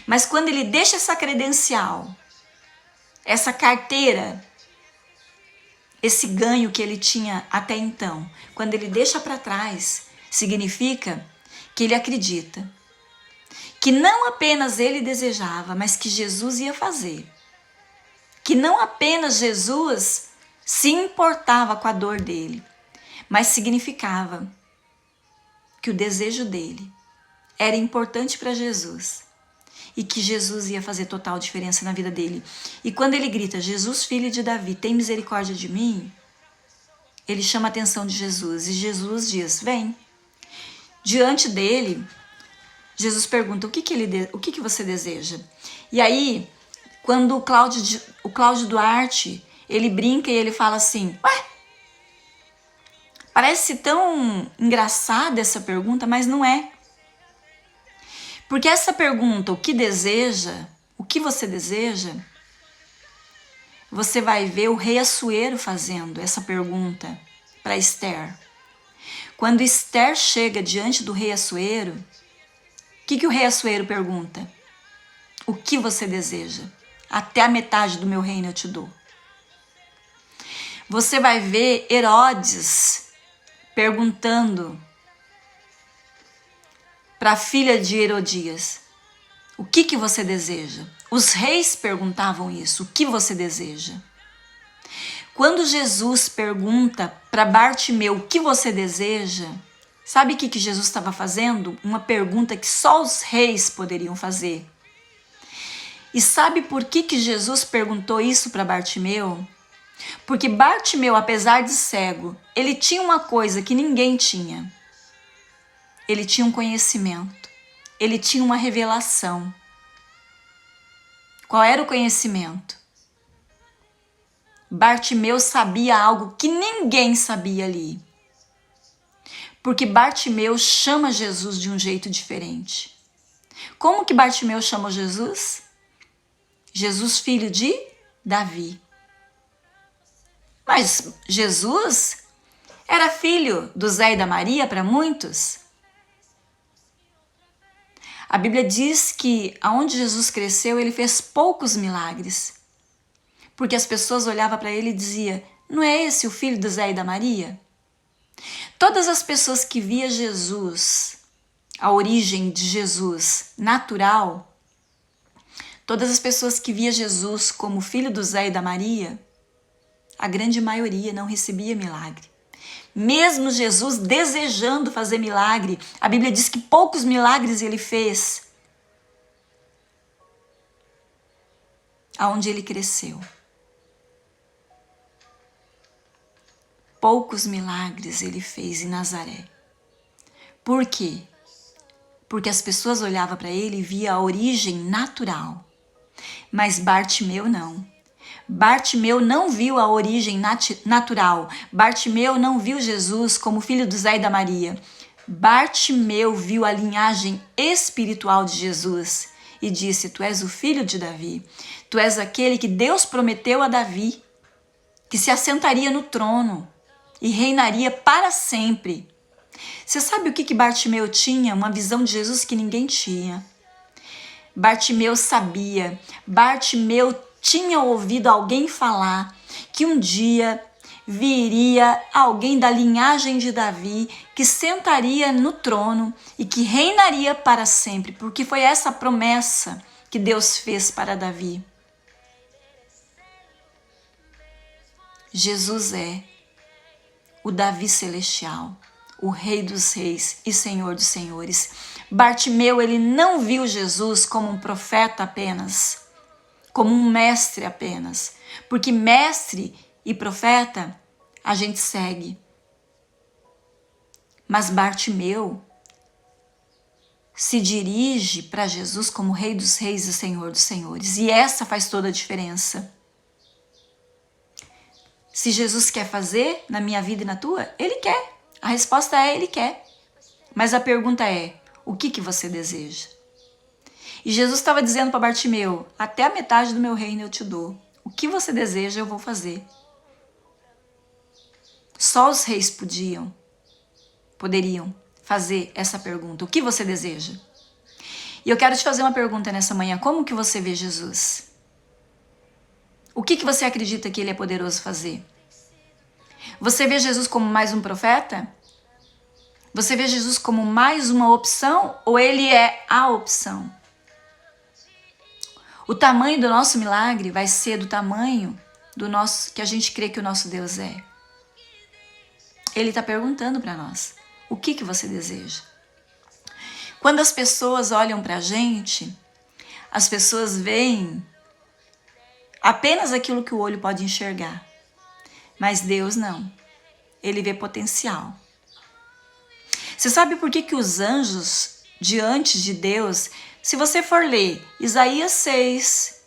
Mas quando ele deixa essa credencial, essa carteira, esse ganho que ele tinha até então, quando ele deixa para trás, significa que ele acredita que não apenas ele desejava, mas que Jesus ia fazer. Que não apenas Jesus se importava com a dor dele, mas significava que o desejo dele era importante para Jesus e que Jesus ia fazer total diferença na vida dele. E quando ele grita, Jesus, filho de Davi, tem misericórdia de mim, ele chama a atenção de Jesus e Jesus diz, vem. Diante dele, Jesus pergunta, o que você deseja? E aí, quando o Cláudio Duarte, ele brinca e ele fala assim, ué, parece tão engraçada essa pergunta, mas não é. Porque essa pergunta, o que você deseja, você vai ver o rei Assuero fazendo essa pergunta para Esther. Quando Esther chega diante do rei Assuero, o que o rei Assuero pergunta? O que você deseja? Até a metade do meu reino eu te dou. Você vai ver Herodes perguntando para a filha de Herodias, o que você deseja? Os reis perguntavam isso, o que você deseja? Quando Jesus pergunta para Bartimeu, o que você deseja? Sabe o que Jesus estava fazendo? Uma pergunta que só os reis poderiam fazer. E sabe por que Jesus perguntou isso para Bartimeu? Porque Bartimeu, apesar de cego, ele tinha uma coisa que ninguém tinha. Ele tinha um conhecimento. Ele tinha uma revelação. Qual era o conhecimento? Bartimeu sabia algo que ninguém sabia ali. Porque Bartimeu chama Jesus de um jeito diferente. Como que Bartimeu chamou Jesus? Jesus, filho de Davi. Mas Jesus era filho do Zé e da Maria para muitos. A Bíblia diz que aonde Jesus cresceu, ele fez poucos milagres. Porque as pessoas olhavam para ele e diziam, não é esse o filho do Zé e da Maria? Todas as pessoas que via Jesus, a origem de Jesus natural, todas as pessoas que via Jesus como filho do Zé e da Maria, a grande maioria não recebia milagre. Mesmo Jesus desejando fazer milagre, a Bíblia diz que poucos milagres ele fez aonde ele cresceu. Poucos milagres ele fez em Nazaré. Por quê? Porque as pessoas olhavam para ele e via a origem natural. Mas Bartimeu não. Bartimeu não viu a origem natural. Bartimeu não viu Jesus como filho do Zé e da Maria. Bartimeu viu a linhagem espiritual de Jesus e disse, tu és o filho de Davi. Tu és aquele que Deus prometeu a Davi, que se assentaria no trono e reinaria para sempre. Você sabe o que Bartimeu tinha? Uma visão de Jesus que ninguém tinha. Bartimeu sabia, Bartimeu tinha ouvido alguém falar que um dia viria alguém da linhagem de Davi que sentaria no trono e que reinaria para sempre, porque foi essa promessa que Deus fez para Davi. Jesus é o Davi celestial, o Rei dos reis e Senhor dos senhores. Bartimeu, ele não viu Jesus como um profeta apenas, como um mestre apenas, porque mestre e profeta a gente segue. Mas Bartimeu se dirige para Jesus como Rei dos Reis e Senhor dos Senhores. E essa faz toda a diferença. Se Jesus quer fazer na minha vida e na tua, Ele quer. A resposta é Ele quer. Mas a pergunta é, o que você deseja? E Jesus estava dizendo para Bartimeu, até a metade do meu reino eu te dou. O que você deseja eu vou fazer. Só os reis poderiam fazer essa pergunta. O que você deseja? E eu quero te fazer uma pergunta nessa manhã. Como que você vê Jesus? O que você acredita que Ele é poderoso fazer? Você vê Jesus como mais um profeta? Você vê Jesus como mais uma opção ou Ele é a opção? O tamanho do nosso milagre vai ser do tamanho do nosso que a gente crê que o nosso Deus é. Ele está perguntando para nós, o que você deseja? Quando as pessoas olham para a gente, as pessoas veem apenas aquilo que o olho pode enxergar. Mas Deus não. Ele vê potencial. Você sabe por que os anjos, diante de Deus, se você for ler Isaías 6,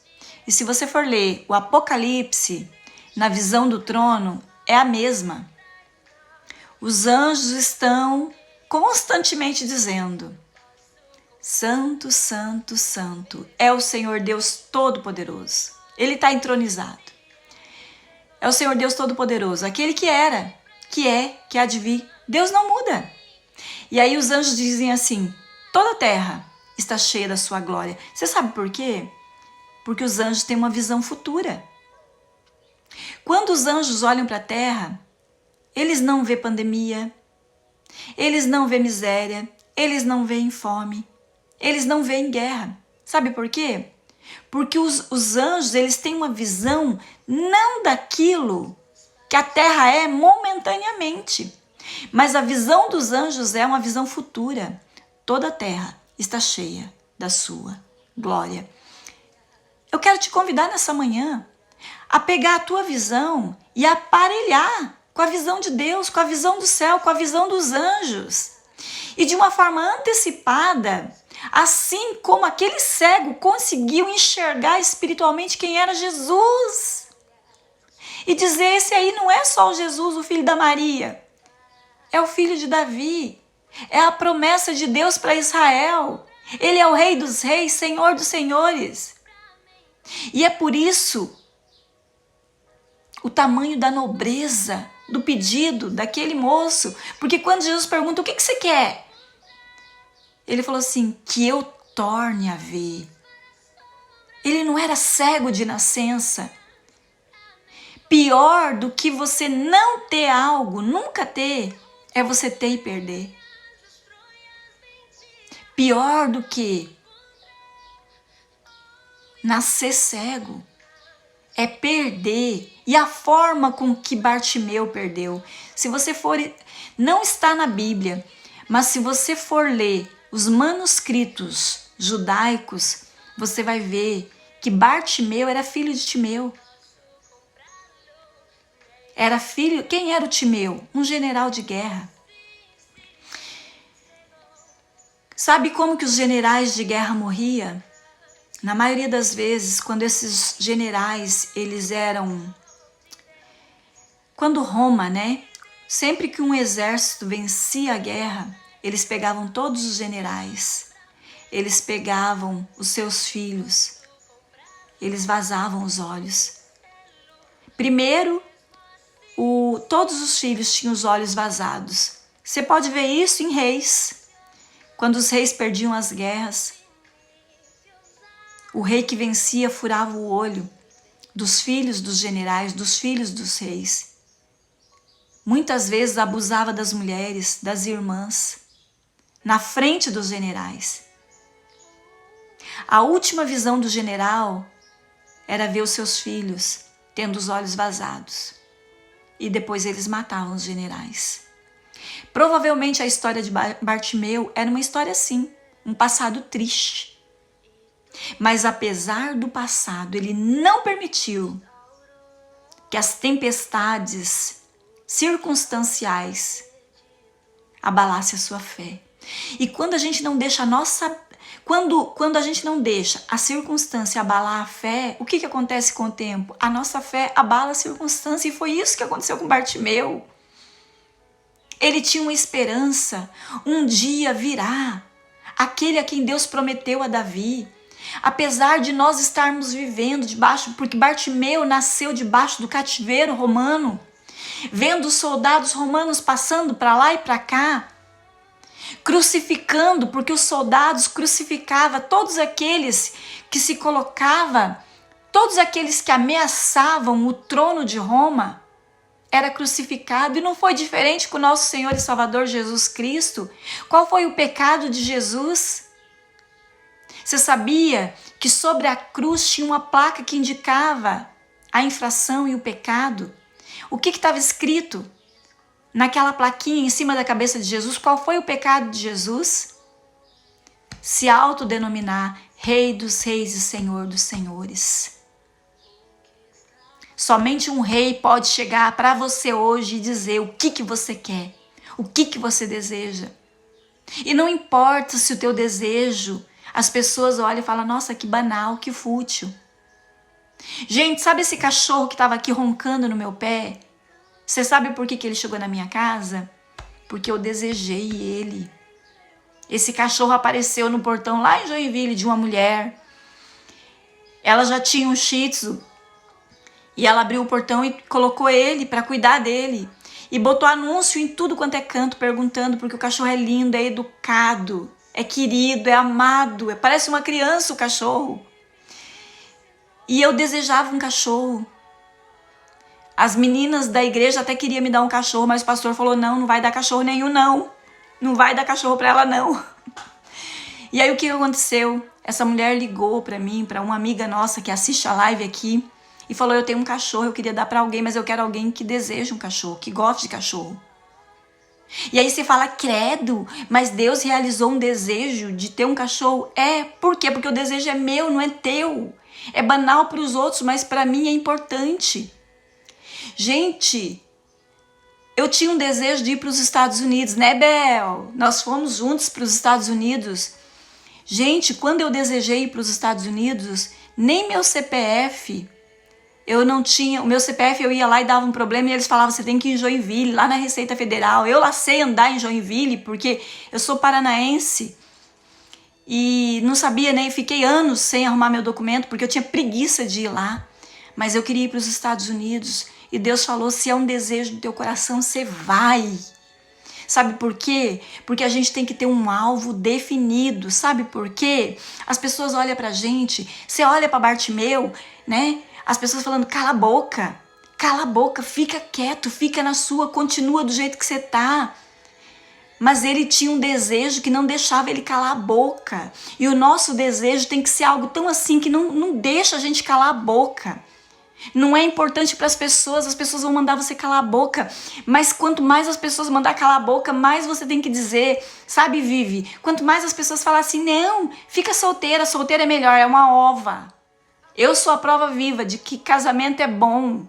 e se você for ler o Apocalipse, na visão do trono, é a mesma. Os anjos estão constantemente dizendo, Santo, Santo, Santo, é o Senhor Deus Todo-Poderoso. Ele está entronizado. É o Senhor Deus Todo-Poderoso, aquele que era, que é, que há de vir. Deus não muda. E aí os anjos dizem assim, toda a terra está cheia da sua glória. Você sabe por quê? Porque os anjos têm uma visão futura. Quando os anjos olham para a terra, eles não vêem pandemia, eles não vêem miséria, eles não veem fome, eles não veem guerra. Sabe por quê? Porque os anjos, eles têm uma visão não daquilo que a terra é momentaneamente, mas a visão dos anjos é uma visão futura. Toda a terra está cheia da sua glória. Eu quero te convidar nessa manhã a pegar a tua visão e aparelhar com a visão de Deus, com a visão do céu, com a visão dos anjos. E de uma forma antecipada, assim como aquele cego conseguiu enxergar espiritualmente quem era Jesus. E dizer, esse aí não é só o Jesus, o filho da Maria. É o filho de Davi. É a promessa de Deus para Israel. Ele é o Rei dos Reis, Senhor dos Senhores. E é por isso o tamanho da nobreza do pedido daquele moço. Porque quando Jesus pergunta, o que você quer? Ele falou assim, que eu torne a ver. Ele não era cego de nascença. Pior do que você não ter algo, nunca ter, é você ter e perder. Pior do que nascer cego é perder. E a forma com que Bartimeu perdeu. Se você for, não está na Bíblia, mas se você for ler os manuscritos judaicos, você vai ver que Bartimeu era filho de Timeu. Era filho, quem era o Timeu? Um general de guerra. Sabe como que os generais de guerra morriam? Na maioria das vezes, quando esses generais, eles eram... Quando Roma, né? Sempre que um exército vencia a guerra, eles pegavam todos os generais. Eles pegavam os seus filhos. Eles vazavam os olhos. Primeiro, todos os filhos tinham os olhos vazados. Você pode ver isso em Reis. Quando os reis perdiam as guerras, o rei que vencia furava o olho dos filhos dos generais, dos filhos dos reis. Muitas vezes abusava das mulheres, das irmãs, na frente dos generais. A última visão do general era ver os seus filhos tendo os olhos vazados. E depois eles matavam os generais. Provavelmente a história de Bartimeu era uma história assim, um passado triste. Mas apesar do passado, ele não permitiu que as tempestades circunstanciais abalassem a sua fé. E quando a gente não deixa a nossa... Quando a gente não deixa a circunstância abalar a fé, o que acontece com o tempo? A nossa fé abala a circunstância, e foi isso que aconteceu com Bartimeu. Ele tinha uma esperança, um dia virá, aquele a quem Deus prometeu a Davi. Apesar de nós estarmos vivendo debaixo, porque Bartimeu nasceu debaixo do cativeiro romano, vendo os soldados romanos passando para lá e para cá, crucificando, porque os soldados crucificavam todos aqueles que se colocavam, todos aqueles que ameaçavam o trono de Roma, era crucificado. E não foi diferente com o nosso Senhor e Salvador Jesus Cristo. Qual foi o pecado de Jesus? Você sabia que sobre a cruz tinha uma placa que indicava a infração e o pecado? O que estava escrito naquela plaquinha em cima da cabeça de Jesus? Qual foi o pecado de Jesus? Se autodenominar Rei dos Reis e Senhor dos Senhores. Somente um rei pode chegar para você hoje e dizer o que você quer, o que você deseja. E não importa se o teu desejo, as pessoas olham e falam, nossa, que banal, que fútil. Gente, sabe esse cachorro que estava aqui roncando no meu pé? Você sabe por que ele chegou na minha casa? Porque eu desejei ele. Esse cachorro apareceu no portão lá em Joinville de uma mulher. Ela já tinha um Shih Tzu e ela abriu o portão e colocou ele para cuidar dele. E botou anúncio em tudo quanto é canto, perguntando, porque o cachorro é lindo, é educado, é querido, é amado, parece uma criança o cachorro. E eu desejava um cachorro. As meninas da igreja até queriam me dar um cachorro, mas o pastor falou, não vai dar cachorro nenhum, não. Não vai dar cachorro para ela, não. E aí o que aconteceu? Essa mulher ligou para mim, para uma amiga nossa que assiste a live aqui, e falou, eu tenho um cachorro, eu queria dar para alguém, mas eu quero alguém que deseja um cachorro, que goste de cachorro. E aí você fala, credo, mas Deus realizou um desejo de ter um cachorro? Por quê? Porque o desejo é meu, não é teu. É banal para os outros, mas para mim é importante. Gente, eu tinha um desejo de ir para os Estados Unidos, né, Bel? Nós fomos juntos para os Estados Unidos. Gente, quando eu desejei ir para os Estados Unidos, nem meu CPF, eu não tinha, o meu CPF eu ia lá e dava um problema e eles falavam, você tem que ir em Joinville, lá na Receita Federal. Eu lá sei andar em Joinville porque eu sou paranaense e não sabia, né? Fiquei anos sem arrumar meu documento porque eu tinha preguiça de ir lá, mas eu queria ir para os Estados Unidos e Deus falou, se é um desejo do teu coração, você vai. Sabe por quê? Porque a gente tem que ter um alvo definido. Sabe por quê? As pessoas olham pra gente, você olha pra Bartimeu, né? As pessoas falando, cala a boca, fica quieto, fica na sua, continua do jeito que você tá. Mas ele tinha um desejo que não deixava ele calar a boca. E o nosso desejo tem que ser algo tão assim que não deixa a gente calar a boca. Não é importante para as pessoas vão mandar você calar a boca, mas quanto mais as pessoas mandar calar a boca, mais você tem que dizer, sabe, Vivi? Quanto mais as pessoas falar assim, não, fica solteira é melhor, é uma ova. Eu sou a prova viva de que casamento é bom.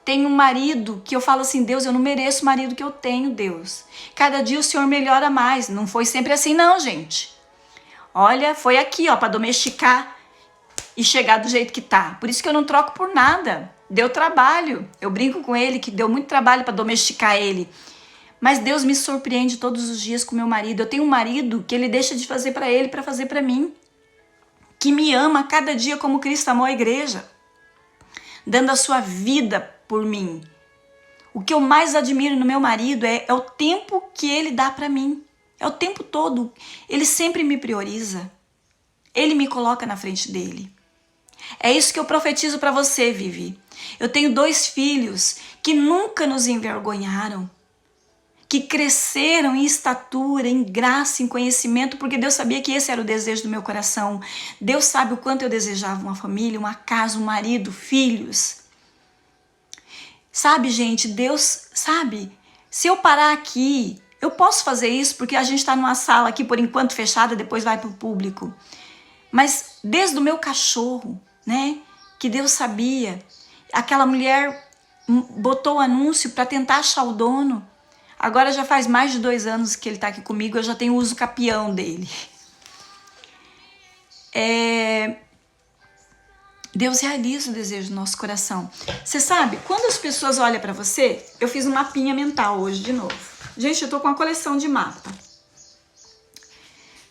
Tenho um marido que eu falo assim, Deus, eu não mereço o marido que eu tenho, Deus. Cada dia o Senhor melhora mais. Não foi sempre assim não, gente. Olha, foi aqui, ó, para domesticar e chegar do jeito que tá. Por isso que eu não troco por nada. Deu trabalho. Eu brinco com ele que deu muito trabalho para domesticar ele. Mas Deus me surpreende todos os dias com meu marido. Eu tenho um marido que ele deixa de fazer para ele para fazer para mim. Que me ama cada dia como Cristo amou a igreja. Dando a sua vida por mim. O que eu mais admiro no meu marido é o tempo que ele dá para mim. É o tempo todo. Ele sempre me prioriza. Ele me coloca na frente dele. É isso que eu profetizo para você, Vivi. Eu tenho 2 filhos que nunca nos envergonharam, que cresceram em estatura, em graça, em conhecimento, porque Deus sabia que esse era o desejo do meu coração. Deus sabe o quanto eu desejava uma família, uma casa, um marido, filhos. Sabe, gente, Deus sabe, se eu parar aqui, eu posso fazer isso porque a gente está numa sala aqui por enquanto fechada, depois vai para o público. Mas desde o meu cachorro, né, que Deus sabia, aquela mulher botou o anúncio para tentar achar o dono. Agora já faz mais de 2 anos que ele tá aqui comigo, eu já tenho o uso capião dele. Deus realiza o desejo do nosso coração. Você sabe, quando as pessoas olham para você, eu fiz um mapinha mental hoje de novo. Gente, eu tô com uma coleção de mapa.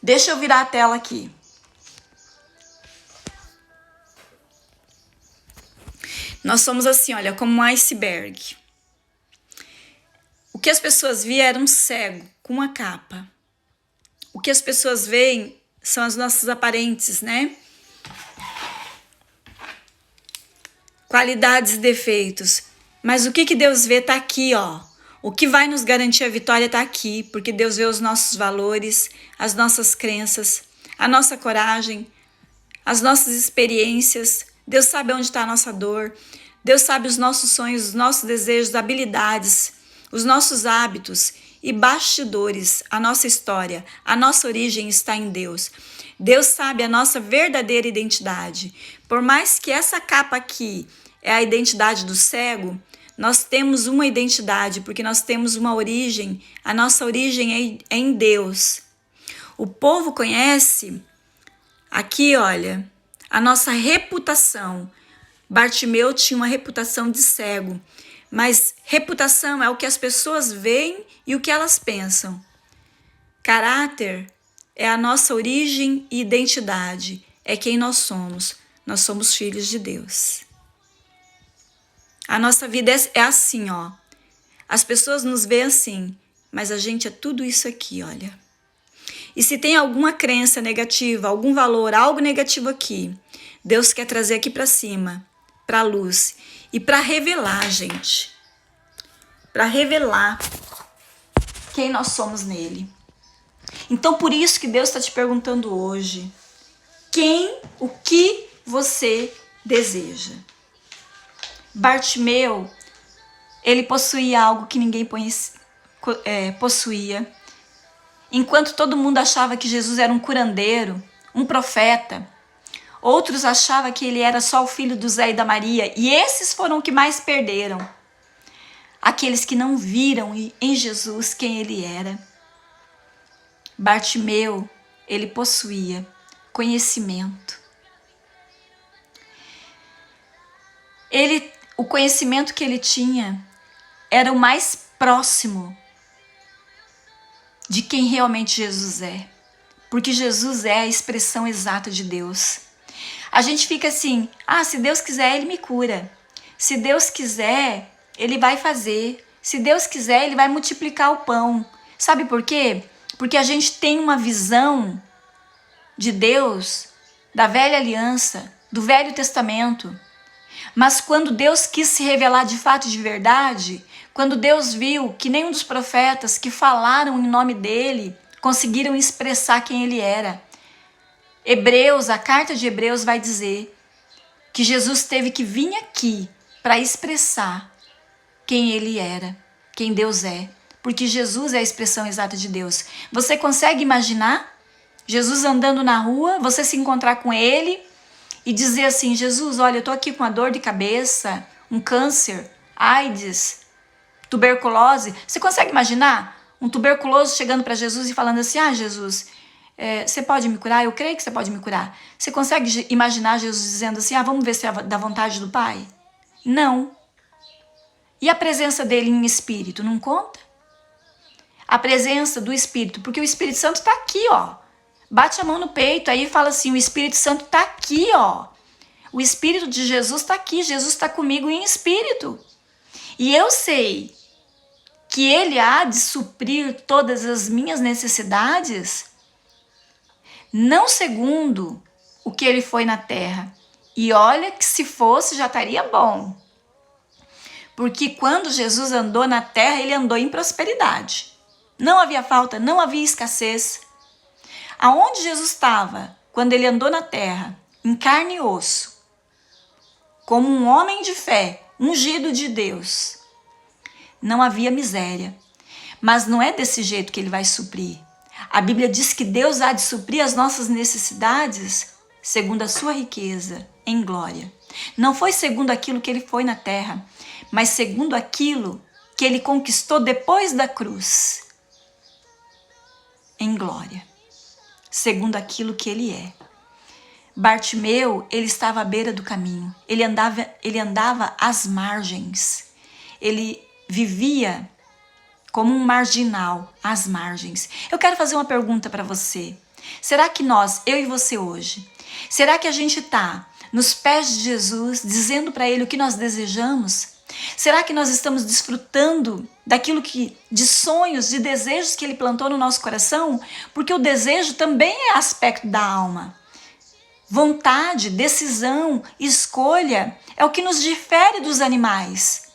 Deixa eu virar a tela aqui. Nós somos assim, olha, como um iceberg. O que as pessoas viam era um cego com uma capa. O que as pessoas veem são as nossas aparentes, né? Qualidades e defeitos. Mas o que Deus vê tá aqui, ó. O que vai nos garantir a vitória tá aqui, porque Deus vê os nossos valores, as nossas crenças, a nossa coragem, as nossas experiências. Deus sabe onde está a nossa dor. Deus sabe os nossos sonhos, os nossos desejos, habilidades, os nossos hábitos e bastidores. A nossa história, a nossa origem está em Deus. Deus sabe a nossa verdadeira identidade. Por mais que essa capa aqui é a identidade do cego, nós temos uma identidade, porque nós temos uma origem. A nossa origem é em Deus. O povo conhece, aqui olha, a nossa reputação. Bartimeu tinha uma reputação de cego, mas reputação é o que as pessoas veem e o que elas pensam. Caráter é a nossa origem e identidade, é quem nós somos. Nós somos filhos de Deus. A nossa vida é assim, ó. As pessoas nos veem assim, mas a gente é tudo isso aqui, olha. E se tem alguma crença negativa, algum valor, algo negativo aqui, Deus quer trazer aqui para cima, para a luz e para revelar, gente. Para revelar quem nós somos nele. Então, por isso que Deus está te perguntando hoje, o que você deseja? Bartimeu, ele possuía algo que ninguém possuía. Enquanto todo mundo achava que Jesus era um curandeiro, um profeta, outros achavam que ele era só o filho do Zé e da Maria, e esses foram os que mais perderam. Aqueles que não viram em Jesus quem ele era. Bartimeu, ele possuía conhecimento. O conhecimento que ele tinha era o mais próximo de quem realmente Jesus é. Porque Jesus é a expressão exata de Deus. A gente fica assim, se Deus quiser, Ele me cura. Se Deus quiser, Ele vai fazer. Se Deus quiser, Ele vai multiplicar o pão. Sabe por quê? Porque a gente tem uma visão de Deus, da velha aliança, do Velho Testamento. Mas quando Deus quis se revelar de fato e de verdade, quando Deus viu que nenhum dos profetas que falaram em nome dele conseguiram expressar quem ele era. A carta de Hebreus vai dizer que Jesus teve que vir aqui para expressar quem ele era, quem Deus é. Porque Jesus é a expressão exata de Deus. Você consegue imaginar Jesus andando na rua, você se encontrar com ele e dizer assim, Jesus, olha, eu tô aqui com uma dor de cabeça, um câncer, AIDS, tuberculose. Você consegue imaginar um tuberculoso chegando para Jesus e falando assim, Jesus, você pode me curar? Eu creio que você pode me curar. Você consegue imaginar Jesus dizendo assim, vamos ver se é da vontade do Pai? Não. E a presença dele em espírito, não conta? A presença do Espírito, porque o Espírito Santo está aqui, ó. Bate a mão no peito aí e fala assim, o Espírito Santo está aqui, ó. O Espírito de Jesus está aqui, Jesus está comigo em espírito. E eu sei que Ele há de suprir todas as minhas necessidades, não segundo o que Ele foi na terra. E olha que se fosse já estaria bom. Porque quando Jesus andou na terra, Ele andou em prosperidade. Não havia falta, não havia escassez. Aonde Jesus estava quando Ele andou na terra, em carne e osso, como um homem de fé, ungido de Deus, não havia miséria. Mas não é desse jeito que Ele vai suprir. A Bíblia diz que Deus há de suprir as nossas necessidades segundo a sua riqueza em glória. Não foi segundo aquilo que Ele foi na terra, mas segundo aquilo que ele conquistou depois da cruz, em glória, segundo aquilo que ele é. Bartimeu, ele estava à beira do caminho, ele andava às margens, ele vivia como um marginal, às margens. Eu quero fazer uma pergunta para você. Será que nós, eu e você hoje, será que a gente está nos pés de Jesus, dizendo para ele o que nós desejamos? Será que nós estamos desfrutando daquilo de sonhos, de desejos que ele plantou no nosso coração? Porque o desejo também é aspecto da alma. Vontade, decisão, escolha é o que nos difere dos animais.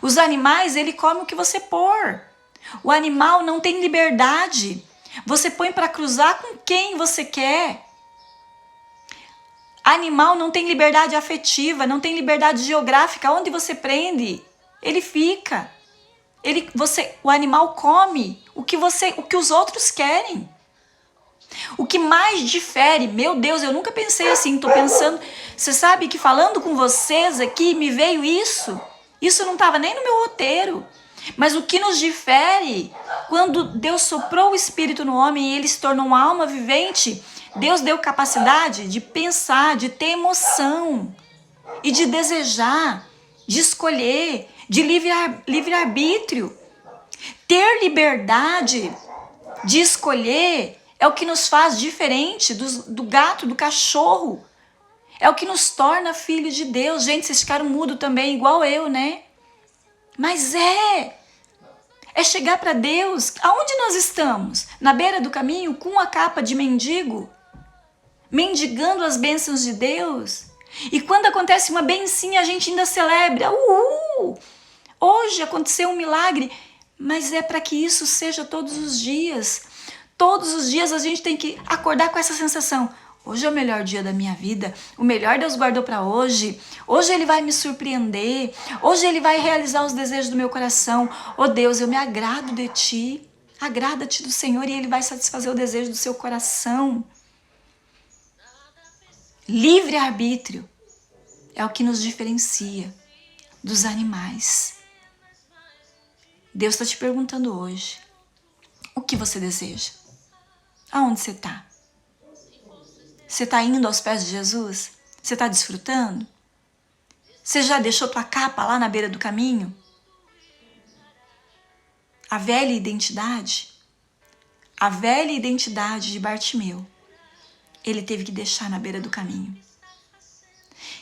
Os animais, ele come o que você pôr. O animal não tem liberdade. Você põe para cruzar com quem você quer. Animal não tem liberdade afetiva, não tem liberdade geográfica. Onde você prende, ele fica. O animal come o que os outros querem. O que mais difere, meu Deus, eu nunca pensei assim, tô pensando, você sabe que falando com vocês aqui me veio isso. Isso não estava nem no meu roteiro. Mas o que nos difere, quando Deus soprou o Espírito no homem e ele se tornou uma alma vivente, Deus deu capacidade de pensar, de ter emoção e de desejar, de escolher, de livre-arbítrio. Ter liberdade de escolher é o que nos faz diferente do gato, do cachorro. É o que nos torna filho de Deus. Gente, vocês ficaram mudos também, igual eu, né? Mas é chegar para Deus. Aonde nós estamos? Na beira do caminho, com a capa de mendigo, mendigando as bênçãos de Deus. E quando acontece uma bencinha, a gente ainda celebra. Hoje aconteceu um milagre, mas é para que isso seja todos os dias. Todos os dias a gente tem que acordar com essa sensação. Hoje é o melhor dia da minha vida, o melhor Deus guardou para hoje. Hoje Ele vai me surpreender, hoje Ele vai realizar os desejos do meu coração. Oh Deus, eu me agrado de Ti, agrada-te do Senhor e Ele vai satisfazer o desejo do seu coração. Livre-arbítrio é o que nos diferencia dos animais. Deus está te perguntando hoje, o que você deseja? Aonde você está? Você está indo aos pés de Jesus? Você está desfrutando? Você já deixou tua capa lá na beira do caminho? A velha identidade de Bartimeu, ele teve que deixar na beira do caminho.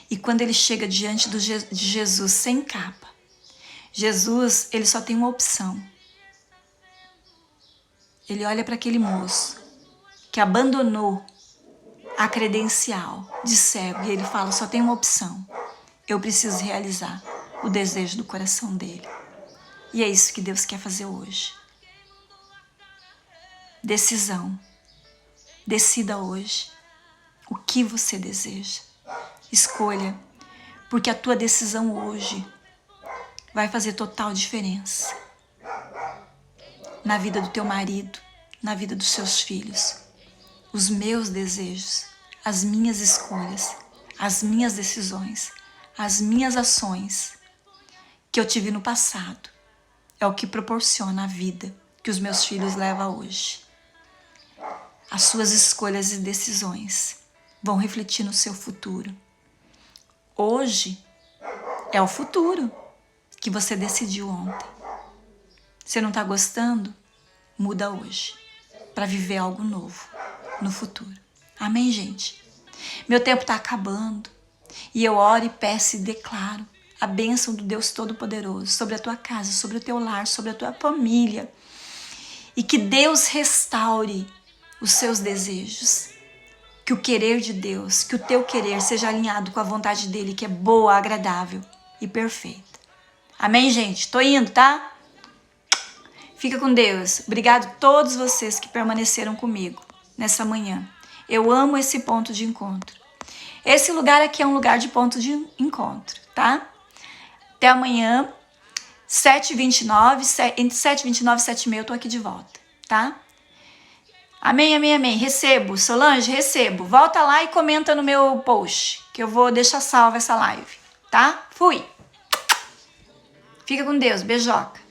E quando ele chega diante de Jesus sem capa, Jesus, ele só tem uma opção. Ele olha para aquele moço que abandonou a credencial de cego e ele fala, só tem uma opção. Eu preciso realizar o desejo do coração dele. E é isso que Deus quer fazer hoje. Decisão. Decida hoje o que você deseja. Escolha, porque a tua decisão hoje vai fazer total diferença na vida do teu marido, na vida dos seus filhos. Os meus desejos, as minhas escolhas, as minhas decisões, as minhas ações que eu tive no passado é o que proporciona a vida que os meus filhos levam hoje. As suas escolhas e decisões vão refletir no seu futuro. Hoje é o futuro que você decidiu ontem. Você não está gostando? Muda hoje para viver algo novo no futuro. Amém, gente? Meu tempo está acabando e eu oro e peço e declaro a bênção do Deus Todo-Poderoso sobre a tua casa, sobre o teu lar, sobre a tua família, e que Deus restaure os seus desejos, que o querer de Deus, que o teu querer seja alinhado com a vontade dele, que é boa, agradável e perfeita. Amém, gente? Tô indo, tá? Fica com Deus. Obrigado a todos vocês que permaneceram comigo nessa manhã. Eu amo esse ponto de encontro. Esse lugar aqui é um lugar de ponto de encontro, tá? Até amanhã, 7h29, entre 7h29 e 7h30 eu tô aqui de volta, tá? Amém, amém, amém. Recebo. Solange, recebo. Volta lá e comenta no meu post, que eu vou deixar salva essa live, tá? Fui. Fica com Deus. Beijoca.